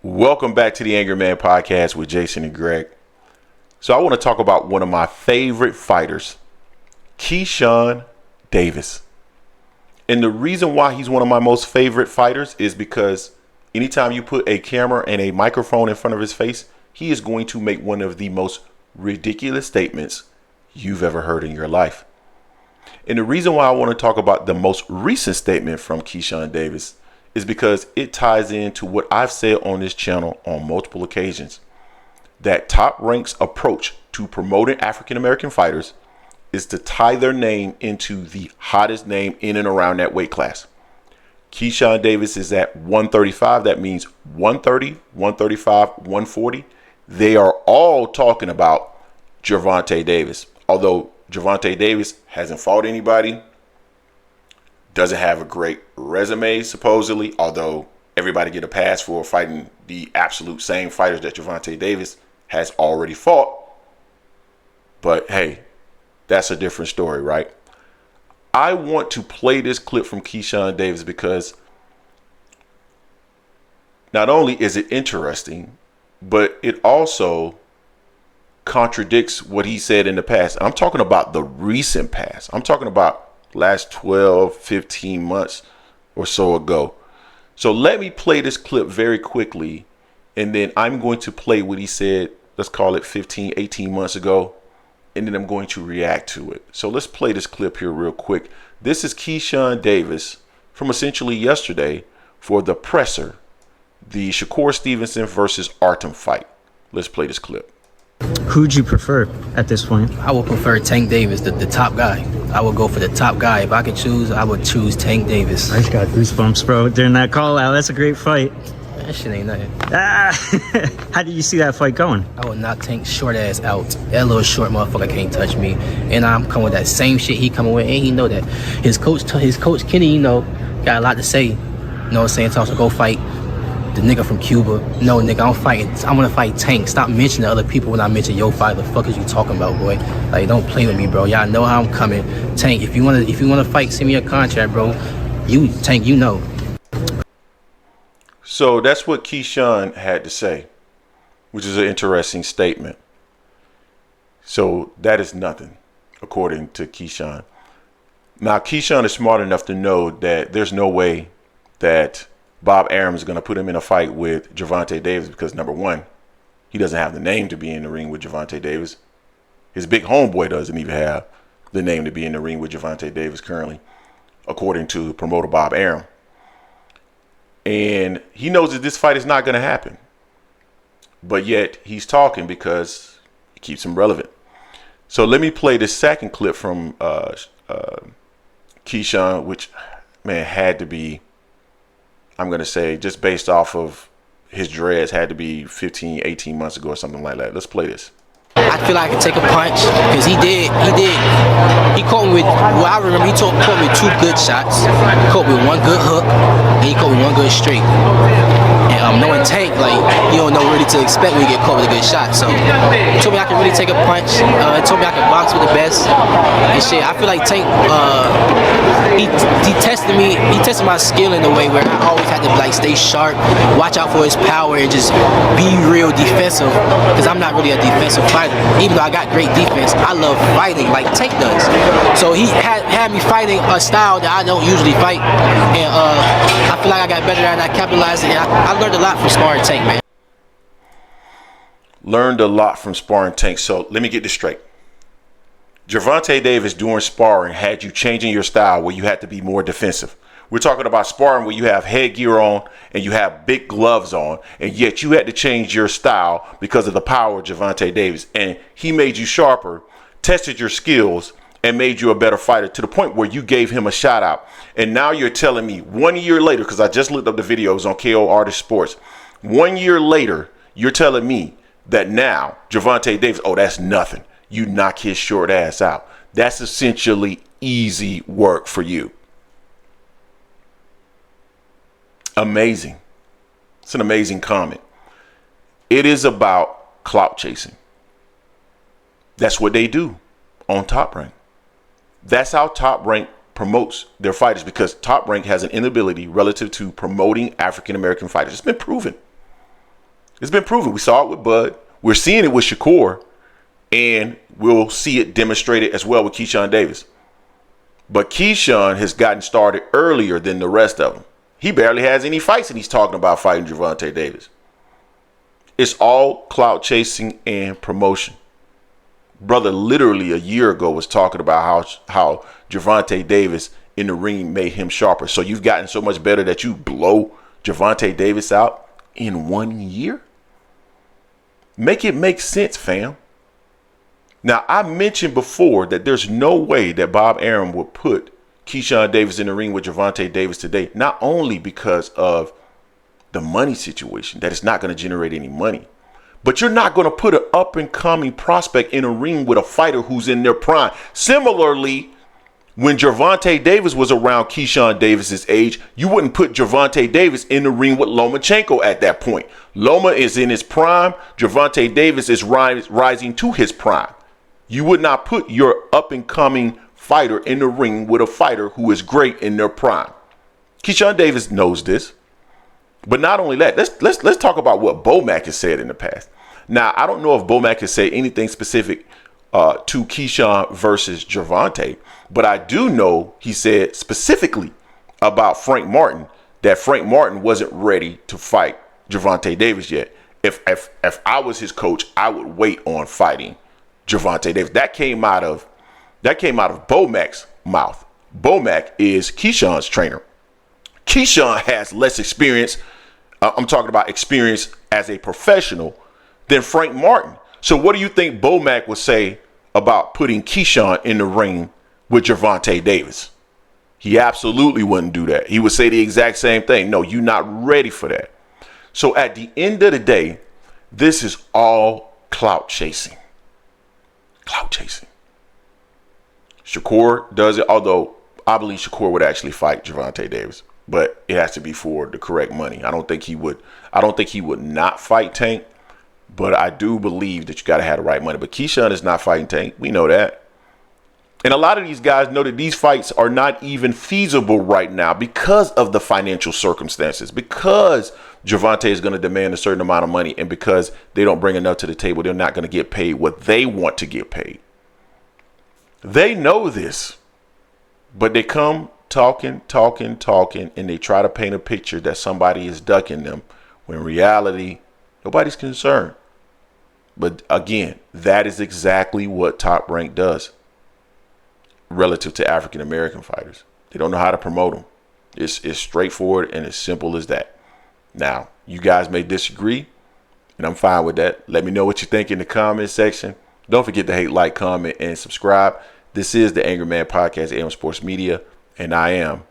Welcome back to the Angry Man Podcast with Jason and Greg. So I want to talk about one of my favorite fighters, Keyshawn Davis. And the reason why he's one of my most favorite fighters is because anytime you put a camera and a microphone in front of his face, he is going to make one of the most ridiculous statements you've ever heard in your life. And the reason why I want to talk about the most recent statement from Keyshawn Davis is because it ties into what I've said on this channel on multiple occasions, that Top Rank's approach to promoting African-American fighters is to tie their name into the hottest name in and around that weight class. Keyshawn Davis is at 135. That means 130, 135, 140. They are all talking about Gervonta Davis. Although Gervonta Davis hasn't fought anybody, doesn't have a great resume, supposedly, although everybody get a pass for fighting the absolute same fighters that Gervonta Davis has already fought. But hey, that's a different story, right? I want to play this clip from Keyshawn Davis because not only is it interesting, but it also contradicts what he said in the past. I'm talking about the recent past. I'm talking about last 12, 15 months or so ago. So let me play this clip very quickly, and then I'm going to play what he said, let's call it 15, 18 months ago, and then I'm going to react to it. So let's play this clip here real quick. This is Keyshawn Davis from essentially yesterday for the presser, the Shakur Stevenson versus Artem fight. Let's play this clip. Who'd you prefer at this point? I would prefer Tank Davis, the top guy. I would go for the top guy. If I could choose, I would choose Tank Davis. I just got goosebumps, bro, during that call out. That's a great fight. That shit ain't nothing. How did you see that fight going? I would knock Tank's short ass out. That little short motherfucker can't touch me. And I'm coming with that same shit he coming with, and he know that. His coach Kenny, got a lot to say. You know what I'm saying? Tells him to go fight the nigga from Cuba. No, nigga, I'm gonna fight Tank. Stop mentioning other people when I mention your fight. The fuck is you talking about, boy? Like, don't play with me, bro. Y'all know how I'm coming. Tank, if you wanna fight, send me a contract, bro. Tank, you know. So that's what Keyshawn had to say, which is an interesting statement. So that is nothing, according to Keyshawn. Now, Keyshawn is smart enough to know that there's no way that Bob Arum is going to put him in a fight with Gervonta Davis because, number one, he doesn't have the name to be in the ring with Gervonta Davis. His big homeboy doesn't even have the name to be in the ring with Gervonta Davis currently, according to promoter Bob Arum. And he knows that this fight is not going to happen. But yet he's talking because it keeps him relevant. So let me play the second clip from Keyshawn, which, man, had to be, I'm going to say, just based off of his dreads, had to be 15, 18 months ago or something like that. Let's play this. I feel like I could take a punch because he caught me with, well, I remember he caught me with 2 good shots. He caught me with 1 good hook, and he caught me with 1 good straight. And knowing Tank, like, you don't know really to expect when you get caught with a good shot. So he told me I could really take a punch. He told me I could box with the best and shit. I feel like Tank, he tested me. He tested my skill in a way where I always had to like stay sharp, watch out for his power, and just be real defensive. Because I'm not really a defensive fighter. Even though I got great defense, I love fighting like Tank does. So he had me fighting a style that I don't usually fight, and I feel like I got better at it. I capitalized it. And I learned a lot from sparring Tank, man. Learned a lot from sparring Tank. So let me get this straight. Gervonta Davis during sparring had you changing your style where you had to be more defensive. We're talking about sparring where you have headgear on and you have big gloves on, and yet you had to change your style because of the power of Gervonta Davis. And he made you sharper, tested your skills, and made you a better fighter to the point where you gave him a shout out. And now you're telling me 1 year later, because I just looked up the videos on KO Artist Sports, 1 year later, you're telling me that now Gervonta Davis, oh, that's nothing. You knock his short ass out. That's essentially easy work for you. Amazing. It's an amazing comment. It is about clout chasing. That's what they do on Top Rank. That's how Top Rank promotes their fighters, because Top Rank has an inability relative to promoting African-American fighters. It's been proven. It's been proven. We saw it with Bud. We're seeing it with Shakur. And we'll see it demonstrated as well with Keyshawn Davis. But Keyshawn has gotten started earlier than the rest of them. He barely has any fights, and he's talking about fighting Gervonta Davis. It's all clout chasing and promotion. Brother literally a year ago was talking about how Gervonta Davis in the ring made him sharper. So you've gotten so much better that you blow Gervonta Davis out in 1 year? Make it make sense, fam. Now, I mentioned before that there's no way that Bob Arum would put Keyshawn Davis in the ring with Gervonta Davis today, not only because of the money situation, that it's not going to generate any money, but you're not going to put an up-and-coming prospect in a ring with a fighter who's in their prime. Similarly, when Gervonta Davis was around Keyshawn Davis's age, you wouldn't put Gervonta Davis in the ring with Lomachenko at that point. Loma is in his prime. Gervonta Davis is rising to his prime. You would not put your up-and-coming fighter in the ring with a fighter who is great in their prime. Keyshawn Davis knows this. But not only that, let's talk about what Bomac has said in the past. Now, I don't know if Bomac has said anything specific to Keyshawn versus Gervonta, but I do know he said specifically about Frank Martin that Frank Martin wasn't ready to fight Gervonta Davis yet. If I was his coach, I would wait on fighting Gervonta Davis. That came out of Bomac's mouth. Bomac is Keyshawn's trainer. Keyshawn has less experience. I'm talking about experience as a professional than Frank Martin. So what do you think Bomac would say about putting Keyshawn in the ring with Gervonta Davis? He absolutely wouldn't do that. He would say the exact same thing. No, you're not ready for that. So at the end of the day, this is all clout chasing. Clout chasing. Shakur does it, although I believe Shakur would actually fight Gervonta Davis, but it has to be for the correct money. I don't think he would not fight Tank, but I do believe that you got to have the right money. But Keyshawn is not fighting Tank. We know that. And a lot of these guys know that these fights are not even feasible right now because of the financial circumstances, because Gervonta is going to demand a certain amount of money, and because they don't bring enough to the table, they're not going to get paid what they want to get paid. They know this, but they come talking, and they try to paint a picture that somebody is ducking them, when in reality, nobody's concerned. But again, that is exactly what Top Rank does relative to African American fighters. They don't know how to promote them. It's straightforward and as simple as that. Now, you guys may disagree, and I'm fine with that. Let me know what you think in the comment section. Don't forget to hate, like, comment, and subscribe. This is the Angry Man Podcast, AM Sports Media, and I am